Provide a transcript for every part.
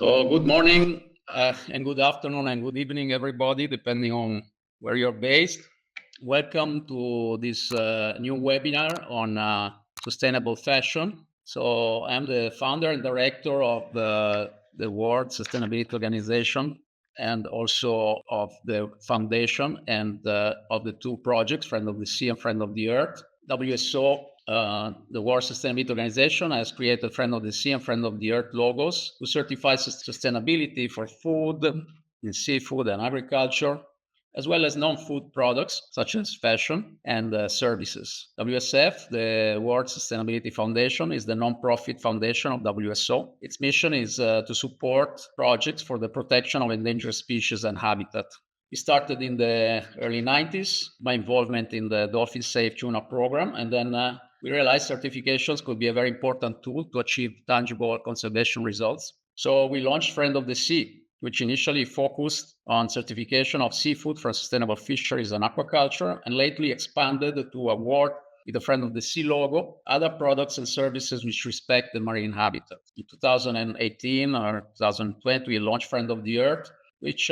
So good morning and good afternoon and good evening, everybody, depending on where you're based. Welcome to this new webinar on sustainable fashion. So I'm the founder and director of the World Sustainability Organization and also of the foundation and of the two projects, Friend of the Sea and Friend of the Earth. WSO, the World Sustainability Organization, has created Friend of the Sea and Friend of the Earth logos to certify sustainability for food, in seafood and agriculture, as well as non-food products such as fashion and services. WSF, the World Sustainability Foundation, is the non-profit foundation of WSO. Its mission is to support projects for the protection of endangered species and habitat. We started in the early 90s, my involvement in the Dolphin Safe Tuna program, and then we realized certifications could be a very important tool to achieve tangible conservation results. So we launched Friend of the Sea, which initially focused on certification of seafood for sustainable fisheries and aquaculture, and lately expanded to award with the Friend of the Sea logo other products and services which respect the marine habitat. In 2018 or 2020, we launched Friend of the Earth, which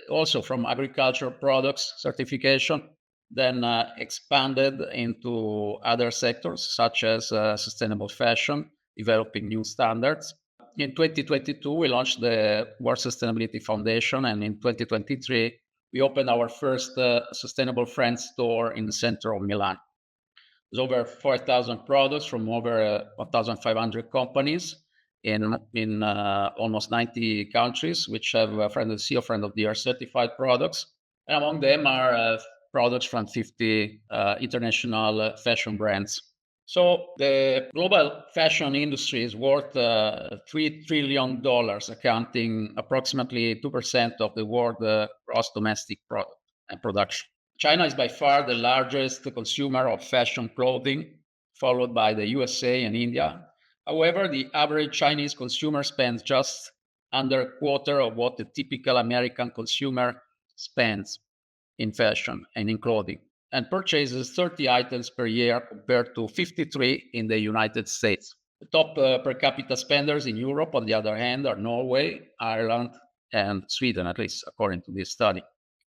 also from agricultural products certification, then expanded into other sectors such as sustainable fashion, developing new standards. In 2022, we launched the World Sustainability Foundation, and in 2023, we opened our first Sustainable Friends store in the center of Milan. There's over 4,000 products from over 1,500 companies in almost 90 countries, which have a Friend of the Sea or Friend of the Earth certified products. And among them are products from 50 international fashion brands. So the global fashion industry is worth $3 trillion, accounting approximately 2% of the world gross domestic product and production. China is by far the largest consumer of fashion clothing, followed by the USA and India. However, the average Chinese consumer spends just under a quarter of what the typical American consumer spends in fashion and in clothing, and purchases 30 items per year compared to 53 in the United States. The top per capita spenders in Europe, on the other hand, are Norway, Ireland, and Sweden, at least according to this study.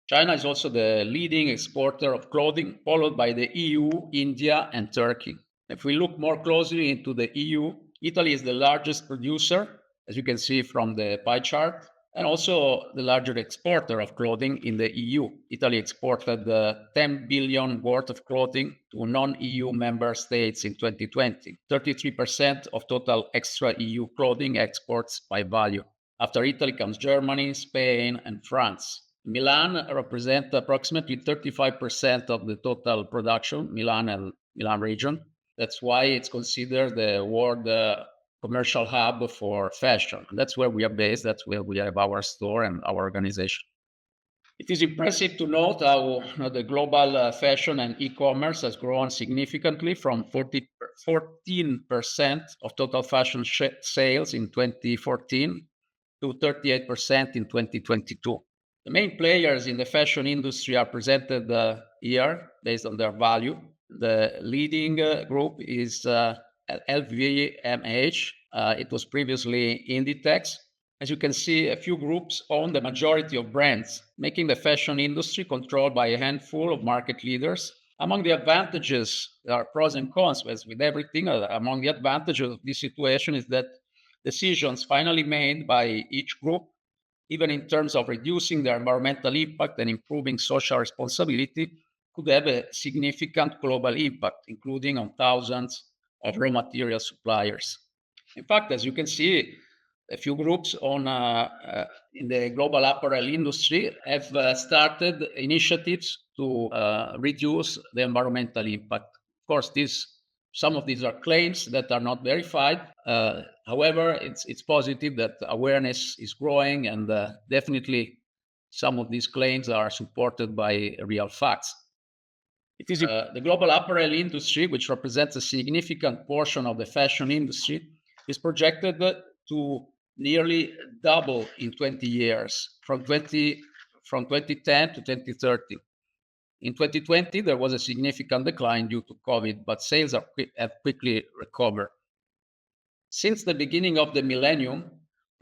China is also the leading exporter of clothing, followed by the EU, India, and Turkey. If we look more closely into the EU, Italy is the largest producer, as you can see from the pie chart, and also the largest exporter of clothing in the EU. Italy exported 10 billion worth of clothing to non-EU member states in 2020, 33% of total extra EU clothing exports by value. After Italy comes Germany, Spain, and France. Milan represents approximately 35% of the total production, Milan and Milan region. That's why it's considered the world commercial hub for fashion. That's where we are based. That's where we have our store and our organization. It is impressive to note how the global fashion and e-commerce has grown significantly from 14% of total fashion sales in 2014 to 38% in 2022. The main players in the fashion industry are presented here based on their value. The leading group is LVMH. It was previously Inditex. As you can see, a few groups own the majority of brands, making the fashion industry controlled by a handful of market leaders. Among the advantages, there are pros and cons, as with everything. Among the advantages of this situation is that decisions finally made by each group, even in terms of reducing their environmental impact and improving social responsibility, could have a significant global impact, including on thousands of raw material suppliers. In fact, as you can see, a few groups in the global apparel industry have started initiatives to reduce the environmental impact. Of course, some of these are claims that are not verified. However, it's positive that awareness is growing, and definitely some of these claims are supported by real facts. It is the global apparel industry, which represents a significant portion of the fashion industry, is projected to nearly double in 20 years, from 2010 to 2030. In 2020, there was a significant decline due to COVID, but sales have quickly recovered. Since the beginning of the millennium,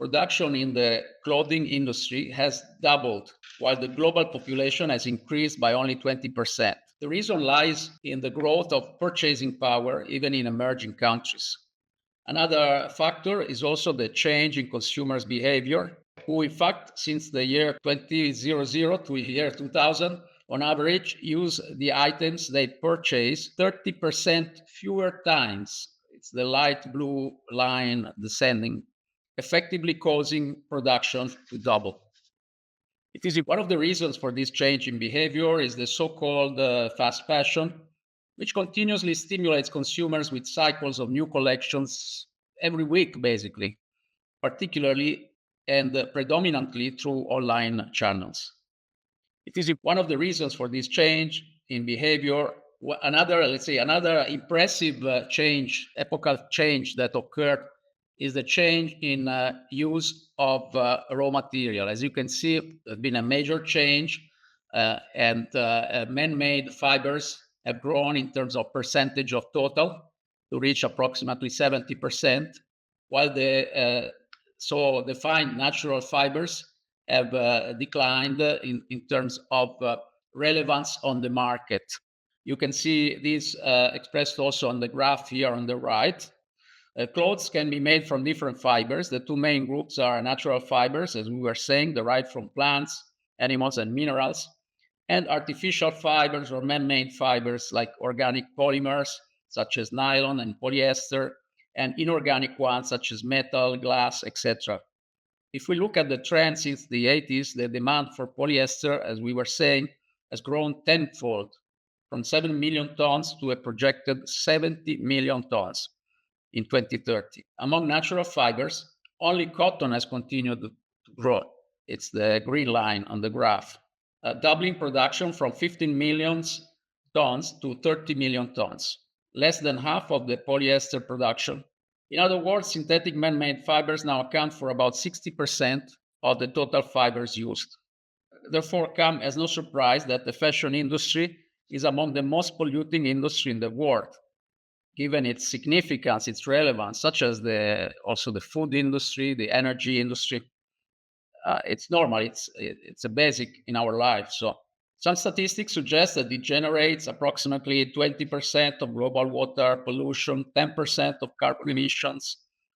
Production in the clothing industry has doubled, while the global population has increased by only 20%. The reason lies in the growth of purchasing power, even in emerging countries. Another factor is also the change in consumers' behavior, who, in fact, since the year 2000 to the year 2000, on average, use the items they purchase 30% fewer times. It's the light blue line descending, effectively causing production to double. It is one of the reasons for this change in behavior is the so-called fast fashion, which continuously stimulates consumers with cycles of new collections every week, basically, particularly and predominantly through online channels. It is one of the reasons for this change in behavior. Another, let's say, another impressive change, epochal change that occurred is the change in use of raw material. As you can see, there's been a major change, and man-made fibers have grown in terms of percentage of total to reach approximately 70%, while the so defined natural fibers have declined in terms of relevance on the market. You can see this expressed also on the graph here on the right. Clothes can be made from different fibers. The two main groups are natural fibers, as we were saying, derived from plants, animals, and minerals, and artificial fibers or man made fibers like organic polymers, such as nylon and polyester, and inorganic ones, such as metal, glass, etc. If we look at the trend since the 80s, the demand for polyester, as we were saying, has grown tenfold from 7 million tons to a projected 70 million tons in 2030. Among natural fibers, only cotton has continued to grow. It's the green line on the graph, doubling production from 15 million tons to 30 million tons, less than half of the polyester production. In other words, synthetic man made fibers now account for about 60% of the total fibers used. Therefore, come as no surprise that the fashion industry is among the most polluting industry in the world, given its significance, its relevance, such as also the food industry, the energy industry. It's normal. It's a basic in our life. So some statistics suggest that it generates approximately 20% of global water pollution, 10% of carbon emissions,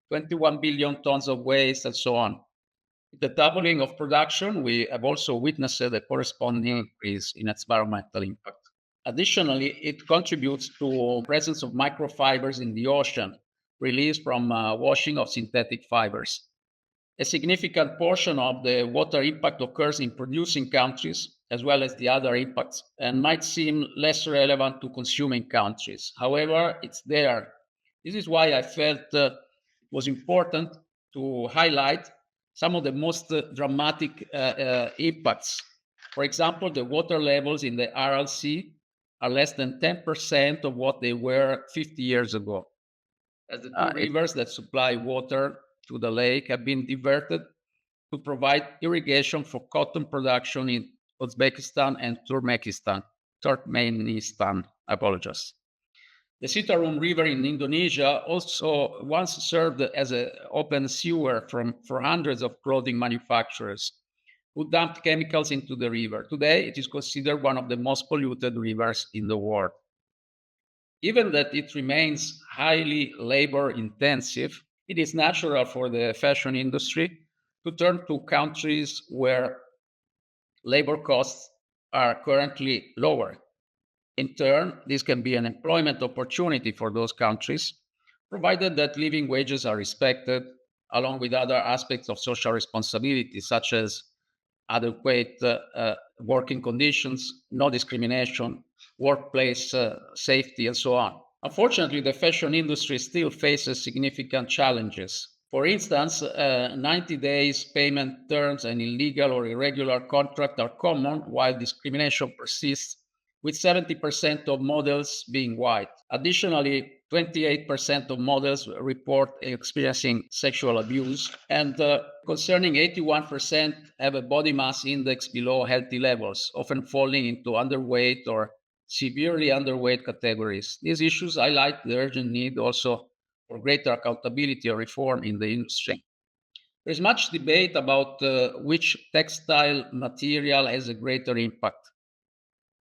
21 billion tons of waste, and so on. With the doubling of production, we have also witnessed a corresponding increase in its environmental impact. Additionally, it contributes to presence of microfibers in the ocean released from washing of synthetic fibers. A significant portion of the water impact occurs in producing countries, as well as the other impacts, and might seem less relevant to consuming countries. However, it's there. This is why I felt it was important to highlight some of the most dramatic impacts. For example, the water levels in the Aral Sea are less than 10% of what they were 50 years ago, as the two rivers that supply water to the lake have been diverted to provide irrigation for cotton production in Uzbekistan and Turkmenistan. I apologize. The Citarum River in Indonesia also once served as an open sewer for hundreds of clothing manufacturers who dumped chemicals into the river. Today, it is considered one of the most polluted rivers in the world. Given that it remains highly labor intensive, it is natural for the fashion industry to turn to countries where labor costs are currently lower. In turn, this can be an employment opportunity for those countries, provided that living wages are respected, along with other aspects of social responsibility, such as adequate working conditions, no discrimination, workplace safety, and so on. Unfortunately, the fashion industry still faces significant challenges. For instance, 90 days payment terms and illegal or irregular contract are common, while discrimination persists, with 70% of models being white. Additionally, 28% of models report experiencing sexual abuse, and concerning 81% have a body mass index below healthy levels, often falling into underweight or severely underweight categories. These issues highlight the urgent need also for greater accountability or reform in the industry. There's much debate about which textile material has a greater impact.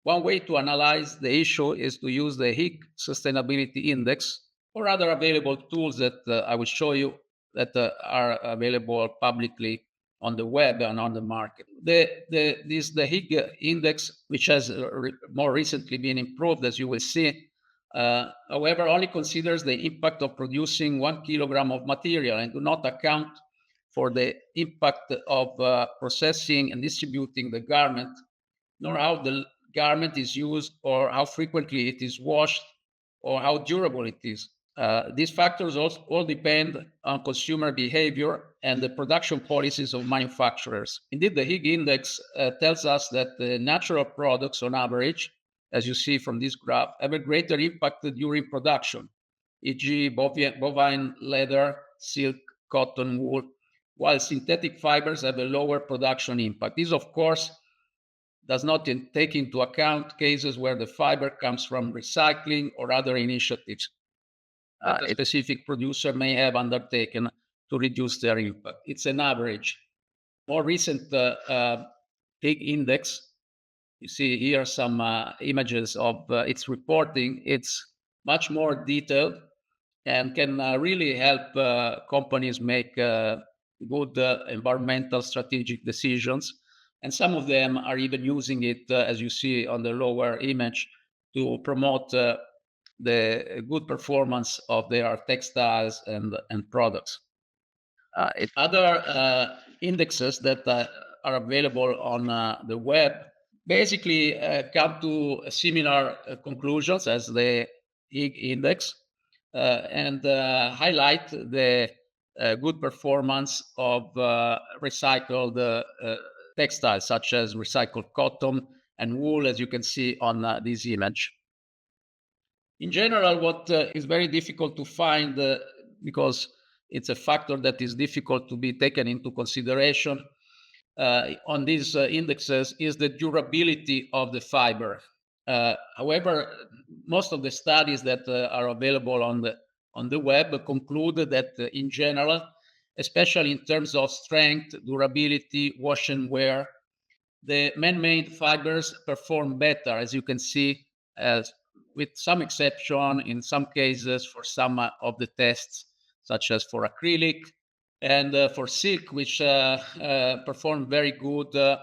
One way to analyze the issue is to use the Higg Sustainability Index or other available tools that I will show you that are available publicly on the web and on the market. The Higg Index, which has more recently been improved, as you will see, however, only considers the impact of producing 1 kilogram of material and do not account for the impact of processing and distributing the garment, nor how the garment is used or how frequently it is washed or how durable it is. These factors all depend on consumer behavior and the production policies of manufacturers. Indeed, the Higg Index tells us that the natural products, on average, as you see from this graph, have a greater impact during production, e.g., bovine leather, silk, cotton, wool, while synthetic fibers have a lower production impact. This, of course, does not take into account cases where the fiber comes from recycling or other initiatives that a specific producer may have undertaken to reduce their impact. It's an average. More recent Higg Index, you see here some images of its reporting. It's much more detailed and can really help companies make good environmental strategic decisions. And some of them are even using it, as you see on the lower image, to promote the good performance of their textiles and products. Other indexes that are available on the web basically come to similar conclusions as the Higg Index and highlight the good performance of recycled textiles, such as recycled cotton and wool, as you can see on this image. In general, what is very difficult to find, because it's a factor that is difficult to be taken into consideration on these indexes, is the durability of the fiber. However, most of the studies that are available on the web conclude that in general, especially in terms of strength, durability, wash and wear, the man-made fibers perform better, as you can see, as with some exception in some cases for some of the tests, such as for acrylic and for silk, which perform very good,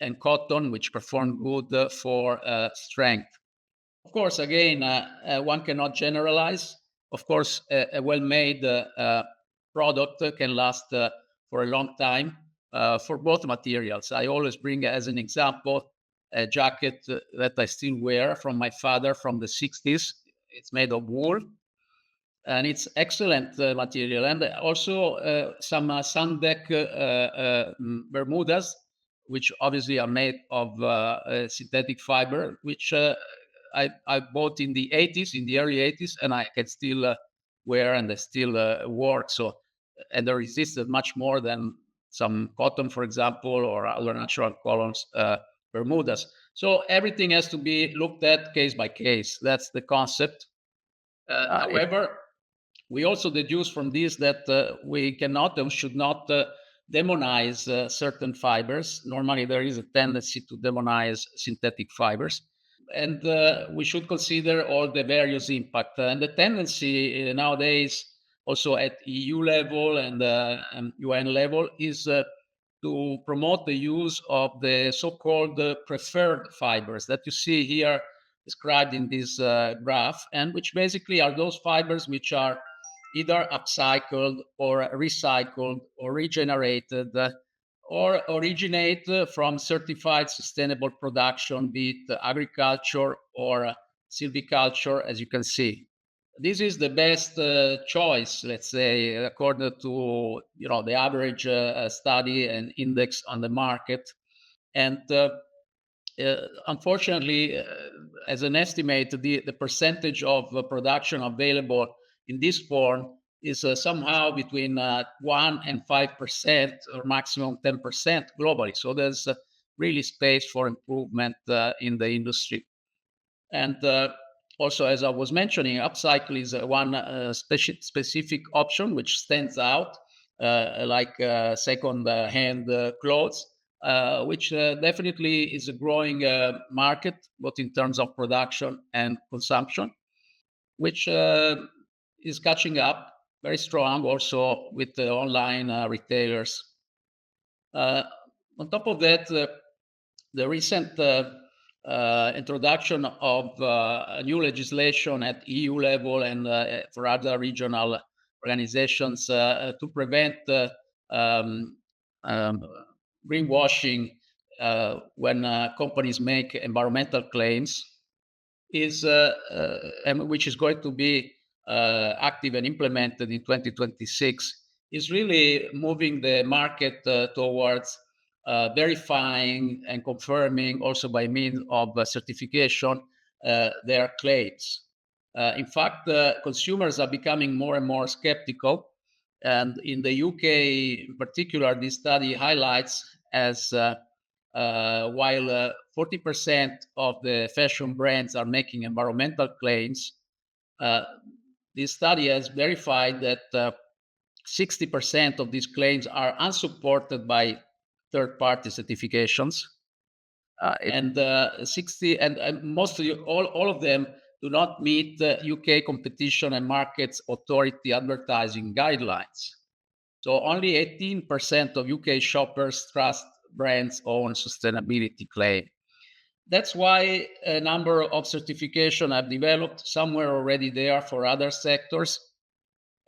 and cotton, which perform good for strength. Of course, again, one cannot generalize. Of course, a well-made product can last for a long time for both materials. I always bring as an example a jacket that I still wear from my father from the 60s. It's made of wool and it's excellent material. And also some Sundeck Bermudas, which obviously are made of synthetic fiber, which I bought in the 80s, in the early 80s, and I can still wear and they still work. So, and they resisted much more than some cotton, for example, or other natural colors, Bermudas. So everything has to be looked at case by case. That's the concept. However, we also deduce from this that we cannot and should not demonize certain fibers. Normally, there is a tendency to demonize synthetic fibers. And we should consider all the various impact. And the tendency nowadays, also at EU level and UN level, is to promote the use of the so-called preferred fibers that you see here described in this graph, and which basically are those fibers which are either upcycled or recycled or regenerated or originate from certified sustainable production, be it agriculture or silviculture, as you can see. This is the best choice, let's say, according to the average study and index on the market. And unfortunately, as an estimate, the percentage of production available in this form is somehow between 1 and 5% or maximum 10% globally. So there's really space for improvement in the industry. And also, as I was mentioning, upcycle is one specific option which stands out like second-hand clothes, which definitely is a growing market, both in terms of production and consumption, which is catching up very strong also with the online retailers. Uh, on top of that, the recent introduction of new legislation at EU level and for other regional organizations to prevent um, um, greenwashing when companies make environmental claims is and which is going to be active and implemented in 2026 is really moving the market towards verifying and confirming also by means of certification their claims. In fact, consumers are becoming more and more skeptical. And in the UK, in particular, this study highlights as while 40% of the fashion brands are making environmental claims, uh, this study has verified that 60% of these claims are unsupported by third-party certifications, and 60 and mostly all of them do not meet UK Competition and Markets Authority advertising guidelines. So only 18% of UK shoppers trust brands' own sustainability claim. That's why a number of certification have developed. Some were already there for other sectors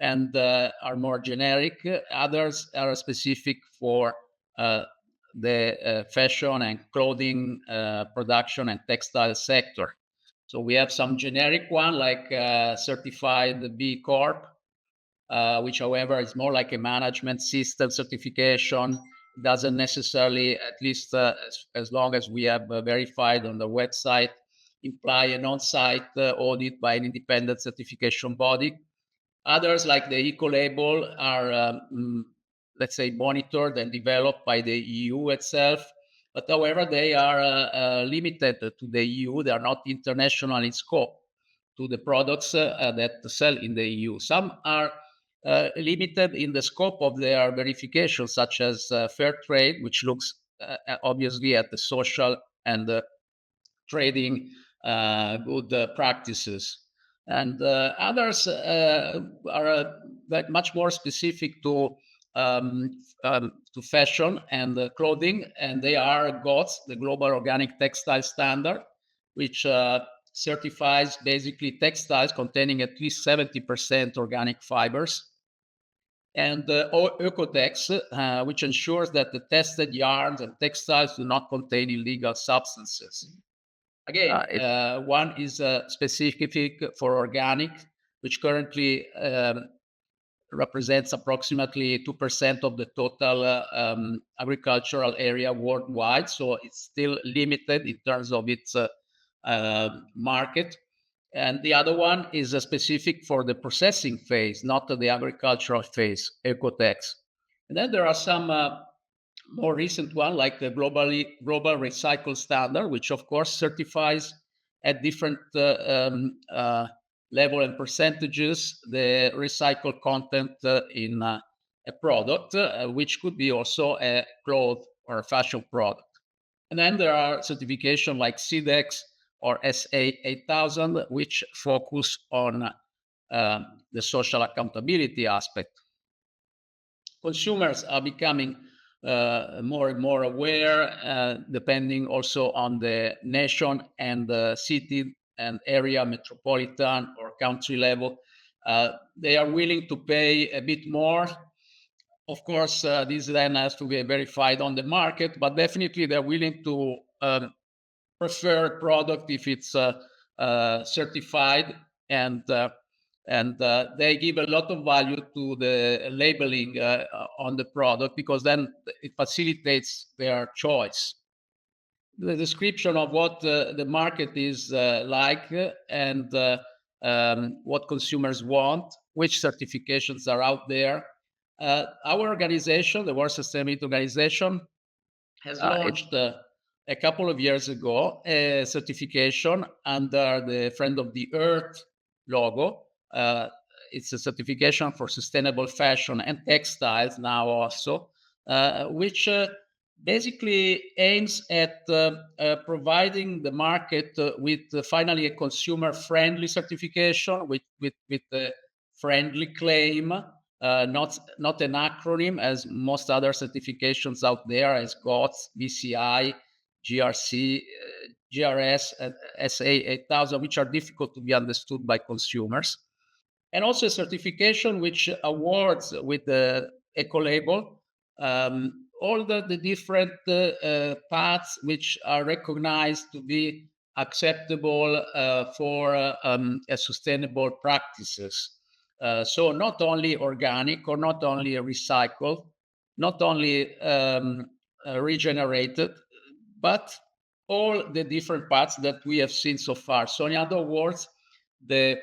and are more generic. Others are specific for the fashion and clothing production and textile sector. So we have some generic one like certified B Corp, which, however, is more like a management system certification. Doesn't necessarily, at least as long as we have verified on the website, imply an on-site audit by an independent certification body. Others, like the Eco Label, are, let's say, monitored and developed by the EU itself. But however, they are limited to the EU. They are not international in scope to the products that sell in the EU. Some are limited in the scope of their verification, such as fair trade, which looks obviously at the social and trading good practices. And others are much more specific to fashion and clothing, and they are GOTS, the Global Organic Textile Standard, which certifies basically textiles containing at least 70% organic fibers, and Oecotex, which ensures that the tested yarns and textiles do not contain illegal substances. Again, one is specific for organic, which currently represents approximately 2% of the total agricultural area worldwide. So it's still limited in terms of its market. And the other one is specific for the processing phase, not the agricultural phase, Ecotex. And then there are some more recent one, like the Global Recycle Standard, which of course certifies at different level and percentages the recycled content in a product, which could be also a cloth or a fashion product. And then there are certification like CDEX or SA 8000, which focus on the social accountability aspect. Consumers are becoming more and more aware, depending also on the nation and the city and area, metropolitan or country level. They are willing to pay a bit more. Of course, this then has to be verified on the market, but definitely they're willing to prefer a product if it's certified, and they give a lot of value to the labeling on the product, because then it facilitates their choice. The description of what the market is like and what consumers want, which certifications are out there. Our organization, the World Sustainability Organization, has launched a couple of years ago a certification under the Friend of the Earth logo. it's a certification for sustainable fashion and textiles now also, which basically aims at providing the market with finally a consumer-friendly certification with a friendly claim, not an acronym as most other certifications out there, as GOTS, BCI, GRC, GRS, and SA 8000, which are difficult to be understood by consumers. And also a certification which awards with the eco label all the different paths which are recognized to be acceptable for sustainable practices. So not only organic or not only recycled, not only regenerated, but all the different paths that we have seen so far. So in other words, the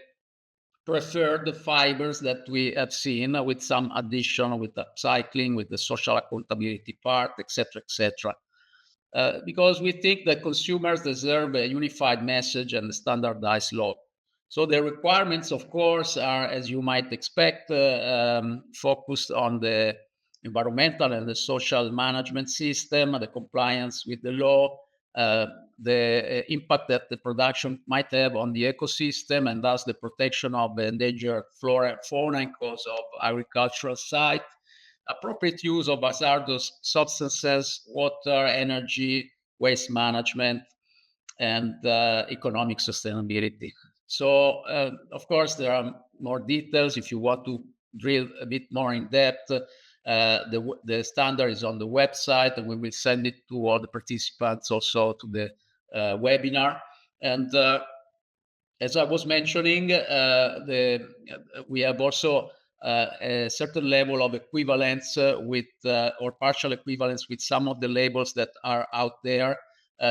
preferred fibers that we have seen with some addition with upcycling, with the social accountability part, etc., etc. Because we think that consumers deserve a unified message and a standardized law. So the requirements, of course, are, as you might expect, focused on the environmental and the social management system, the compliance with the law, the impact that the production might have on the ecosystem, and thus the protection of the endangered flora and fauna in course of agricultural site, appropriate use of hazardous substances, water, energy, waste management, and economic sustainability. So, of course, there are more details if you want to drill a bit more in depth. The standard is on the website, and we will send it to all the participants also to the webinar. And as I was mentioning, we have also a certain level of equivalence with or partial equivalence with some of the labels that are out there,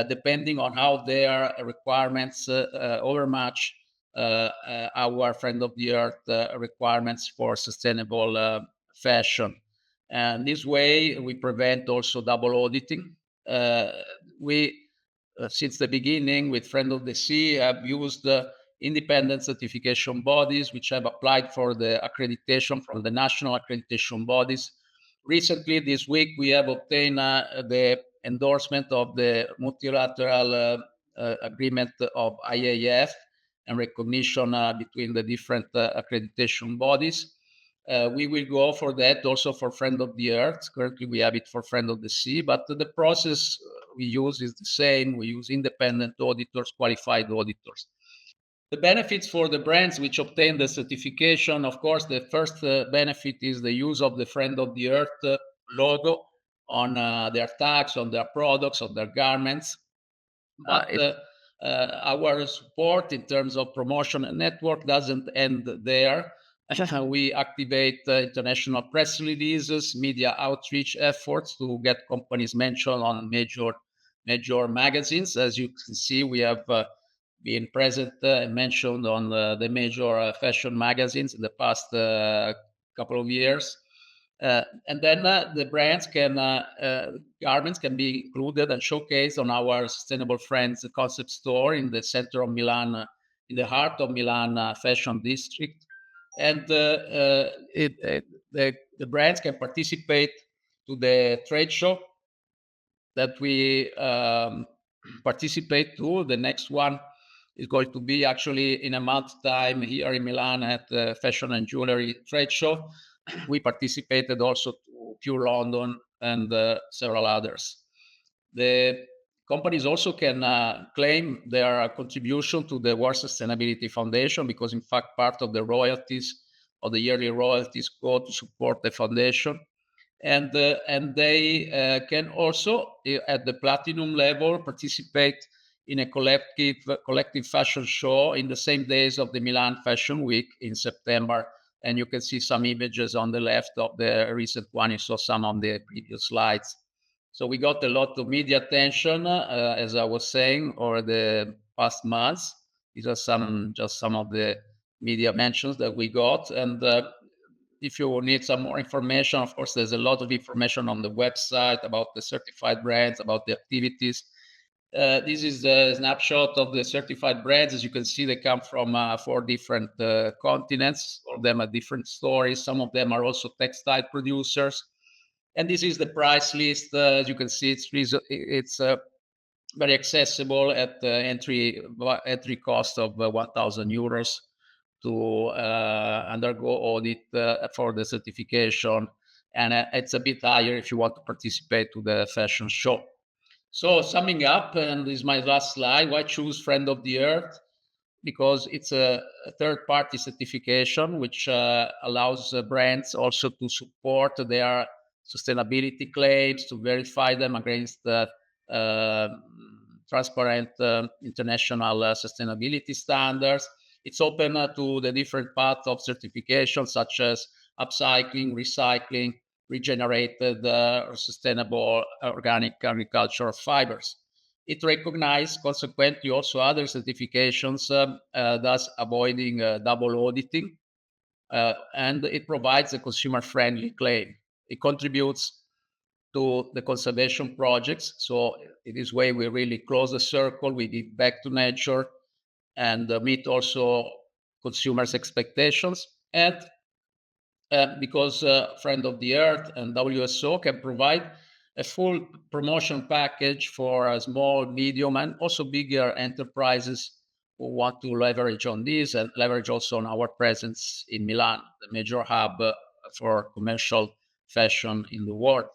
depending on how their requirements overmatch our friend of the earth requirements for sustainable fashion. And this way, we prevent also double auditing. We since the beginning with Friend of the Sea have used independent certification bodies which have applied for the accreditation from the national accreditation bodies. Recently, this week, we have obtained the endorsement of the multilateral agreement of IAF and recognition between the different accreditation bodies. We will go for that also for Friend of the Earth. Currently, we have it for Friend of the Sea, but the process we use is the same. We use independent auditors, qualified auditors. The benefits for the brands which obtain the certification, of course, the first benefit is the use of the Friend of the Earth logo on their tags, on their products, on their garments. But our support in terms of promotion and network doesn't end there. We activate international press releases, media outreach efforts to get companies mentioned on major magazines. As you can see, we have been present and mentioned on the major fashion magazines in the past couple of years. And then the brands garments can be included and showcased on our Sustainable Friends concept store in the center of Milan, in the heart of Milan fashion district. And the brands can participate to the trade show that we participate to. The next one is going to be actually in a month's time here in Milan at the Fashion and Jewelry Trade Show. We participated also to Pure London and several others. The companies also can claim their contribution to the World Sustainability Foundation because, in fact, part of the royalties or the yearly royalties go to support the foundation. And they can also, at the platinum level, participate in a collective fashion show in the same days of the Milan Fashion Week in September. And you can see some images on the left of the recent one. You saw some on the previous slides. So we got a lot of media attention, as I was saying, over the past months. These are just some of the media mentions that we got. And if you need some more information, of course, there's a lot of information on the website about the certified brands, about the activities. This is the snapshot of the certified brands. As you can see, they come from 4 different continents. All of them are different stories. Some of them are also textile producers. And this is the price list. As you can see, it's very accessible at the entry cost of 1,000 euros to undergo audit for the certification, and it's a bit higher if you want to participate to the fashion show. So summing up, and this is my last slide, why choose Friend of the Earth? Because it's a third-party certification, which allows brands also to support their sustainability claims, to verify them against uh, transparent international sustainability standards. It's open to the different paths of certification, such as upcycling, recycling, regenerated or sustainable organic agricultural fibers. It recognizes consequently also other certifications, thus avoiding double auditing, and it provides a consumer-friendly claim. It contributes to the conservation projects. So in this way, we really close the circle. We give back to nature and meet also consumers' expectations. And because Friend of the Earth and WSO can provide a full promotion package for small, medium, and also bigger enterprises who want to leverage on this and leverage also on our presence in Milan, the major hub for commercial fashion in the world.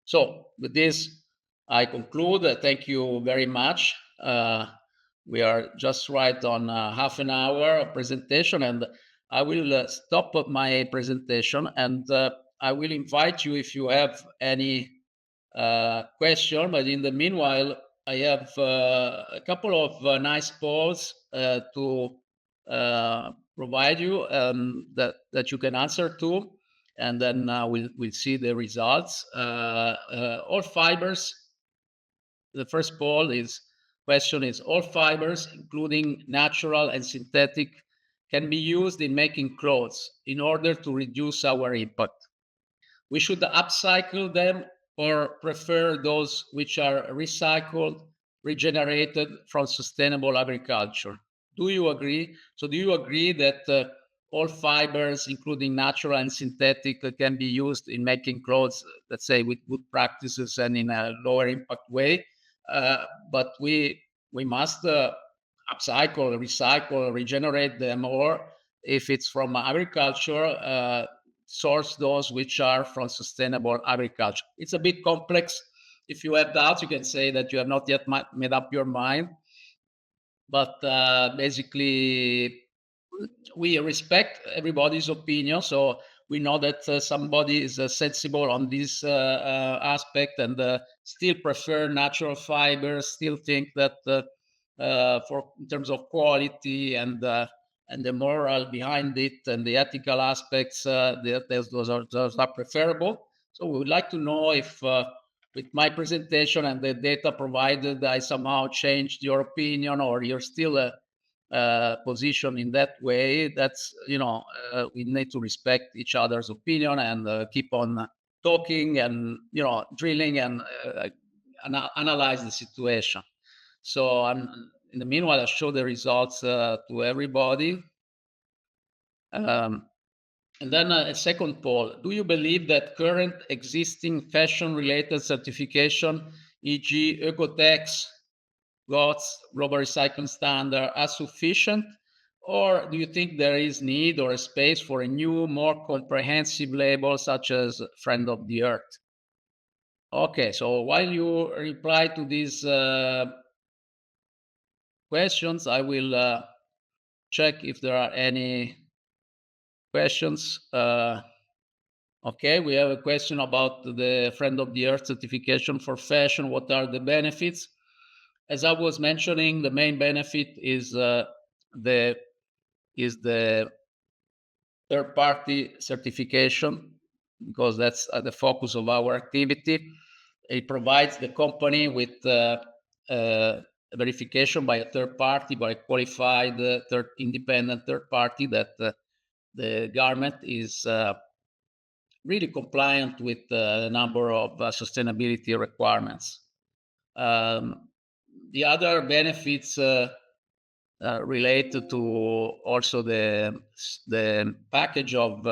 So, with this, I conclude. Thank you very much. We are just right on half an hour of presentation, and I will stop my presentation, and I will invite you if you have any question. But in the meanwhile, I have a couple of nice polls to provide you that you can answer to, and then we'll see the results. All fibers. The first poll is question is all fibers, including natural and synthetic, can be used in making clothes in order to reduce our impact. We should upcycle them or prefer those which are recycled, regenerated from sustainable agriculture. Do you agree? So, do you agree that all fibers, including natural and synthetic, can be used in making clothes, let's say, with good practices and in a lower impact way? But we must upcycle, recycle, regenerate them, or if it's from agriculture, source those which are from sustainable agriculture. It's a bit complex. If you have doubts, you can say that you have not yet made up your mind. But basically, we respect everybody's opinion. So we know that somebody is sensible on this aspect and still prefer natural fibers, still think that for in terms of quality and the moral behind it and the ethical aspects, those are preferable. So we would like to know if with my presentation and the data provided, I somehow changed your opinion, or you're still position in that way. That's we need to respect each other's opinion and keep on talking and drilling and analyze the situation. So in the meanwhile, I'll show the results to everybody. And then a second poll. Do you believe that current existing fashion-related certification, e.g. Ecotex, GOTS, Global Recycling Standard, are sufficient? Or do you think there is need or a space for a new, more comprehensive label such as Friend of the Earth? Okay, so while you reply to these questions, I will check if there are any questions. Okay, we have a question about the Friend of the Earth certification for fashion. What are the benefits? As I was mentioning, the main benefit is the third-party certification, because that's the focus of our activity. It provides the company with verification by a third party, by a qualified independent third party, that the garment is really compliant with a number of sustainability requirements. Um, the other benefits related to also the package of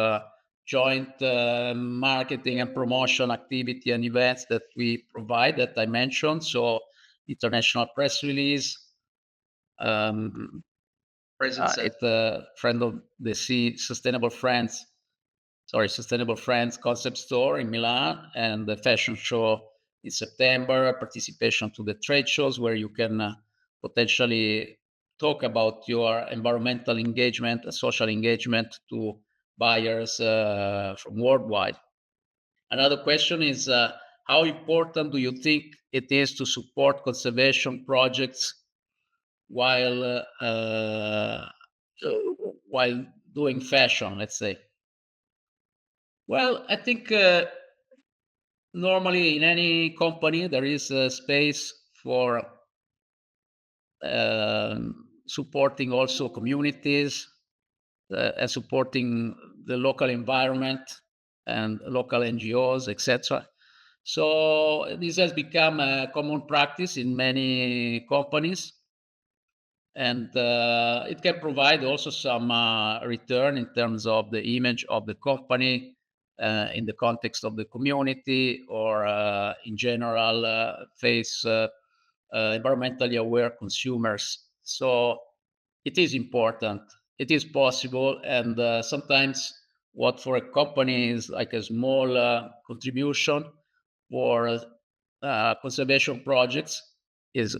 joint marketing and promotion activity and events that we provide that I mentioned. So international press release, um, presence at the Friend of the Sea Sustainable Friends concept store in Milan, and the fashion show in September, participation to the trade shows where you can potentially talk about your environmental engagement and social engagement to buyers from worldwide. Another question is how important do you think it is to support conservation projects while while doing fashion, let's say? Well, I think normally in any company there is a space for supporting also communities and supporting the local environment and local NGOs, etc. So this has become a common practice in many companies, and it can provide also some return in terms of the image of the company in the context of the community, or in general face environmentally aware consumers. So it is important, it is possible, and sometimes what for a company is like a small contribution for conservation projects is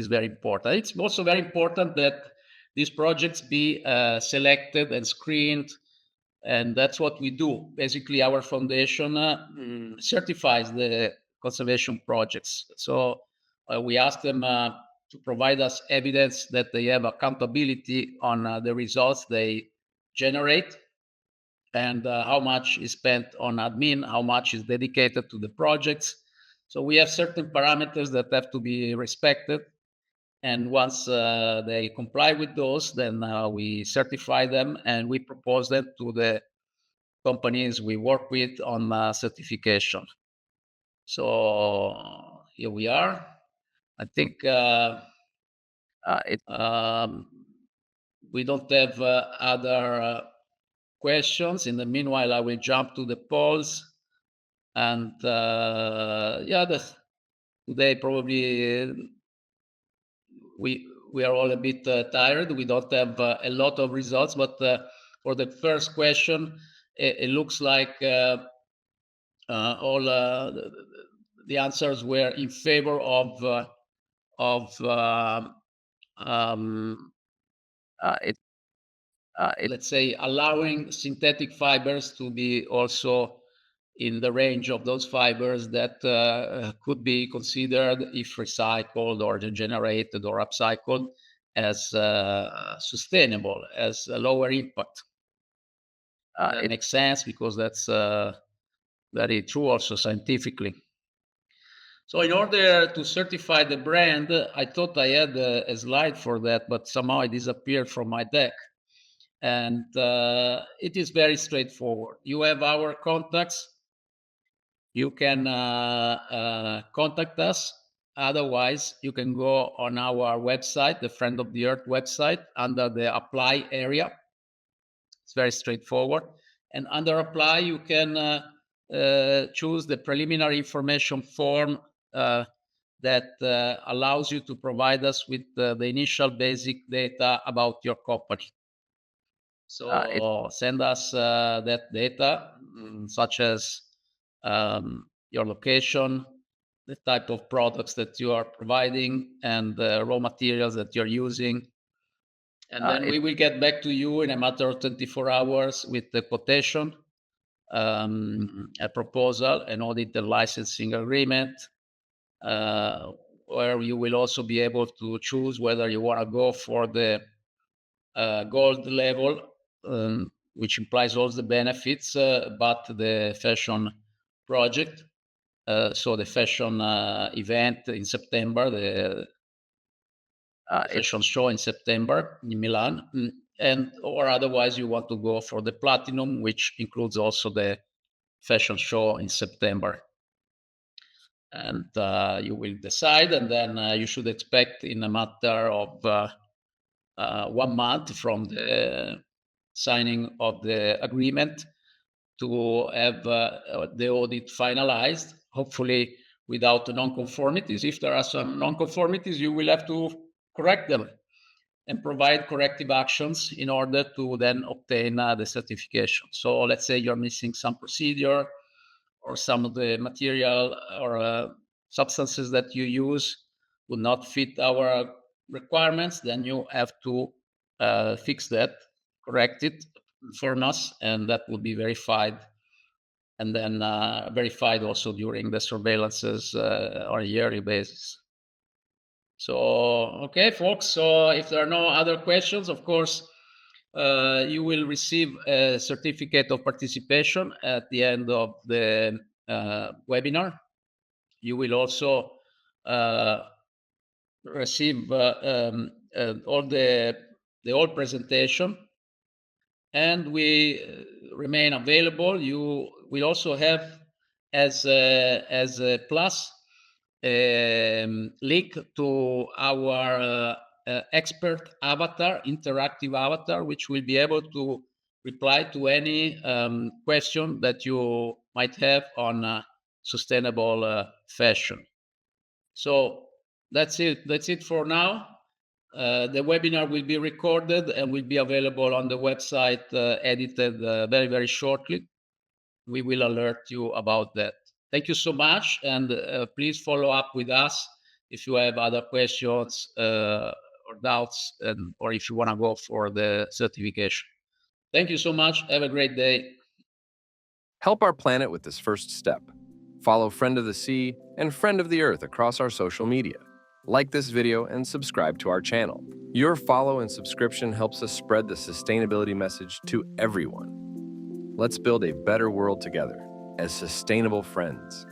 very important. It's also very important that these projects be selected and screened, and that's what we do. Basically, our foundation certifies the conservation projects. So we ask them to provide us evidence that they have accountability on the results they generate, and how much is spent on admin, how much is dedicated to the projects. So we have certain parameters that have to be respected. And once they comply with those, then we certify them and we propose them to the companies we work with on certification. So here we are. I think we don't have other questions. In the meanwhile, I will jump to the polls. And yeah, today probably we are all a bit tired. We don't have a lot of results, but for the first question, it looks like all the answers were in favor of um, it, let's say, allowing synthetic fibers to be also in the range of those fibers that could be considered, if recycled or regenerated or upcycled, as sustainable, as a lower impact. It makes sense because that's very true also scientifically. So in order to certify the brand, I thought I had a slide for that, but somehow it disappeared from my deck. And it is very straightforward. You have our contacts. You can contact us. Otherwise, you can go on our website, the Friend of the Earth website, under the Apply area. It's very straightforward. And under Apply, you can choose the preliminary information form that allows you to provide us with the initial basic data about your company. So send us that data, such as your location, the type of products that you are providing, and the raw materials that you're using. And then we will get back to you in a matter of 24 hours with the quotation, a proposal, an audited licensing agreement, where you will also be able to choose whether you want to go for the gold level, which implies all the benefits, but the fashion project. So the fashion event in September, the fashion show in September in Milan, and or otherwise you want to go for the platinum, which includes also the fashion show in September. and you will decide, and then you should expect in a matter of 1 month from the signing of the agreement to have the audit finalized, hopefully without non-conformities. If there are some non-conformities, you will have to correct them and provide corrective actions in order to then obtain the certification. So let's say you're missing some procedure, or some of the material or substances that you use would not fit our requirements, then you have to fix that, correct it, inform us, and that will be verified, and then verified also during the surveillances on a yearly basis. So, okay, folks. So, if there are no other questions, of course, you will receive a certificate of participation at the end of the webinar. You will also receive all the whole presentation, and we remain available. You will also have as a plus link to our expert avatar, interactive avatar, which will be able to reply to any question that you might have on sustainable fashion. So that's it. That's it for now. The webinar will be recorded and will be available on the website, edited very, very shortly. We will alert you about that. Thank you so much, and please follow up with us if you have other questions or doubts, or if you want to go for the certification. Thank you so much. Have a great day. Help our planet with this first step. Follow Friend of the Sea and Friend of the Earth across our social media. Like this video and subscribe to our channel. Your follow and subscription helps us spread the sustainability message to everyone. Let's build a better world together as sustainable friends.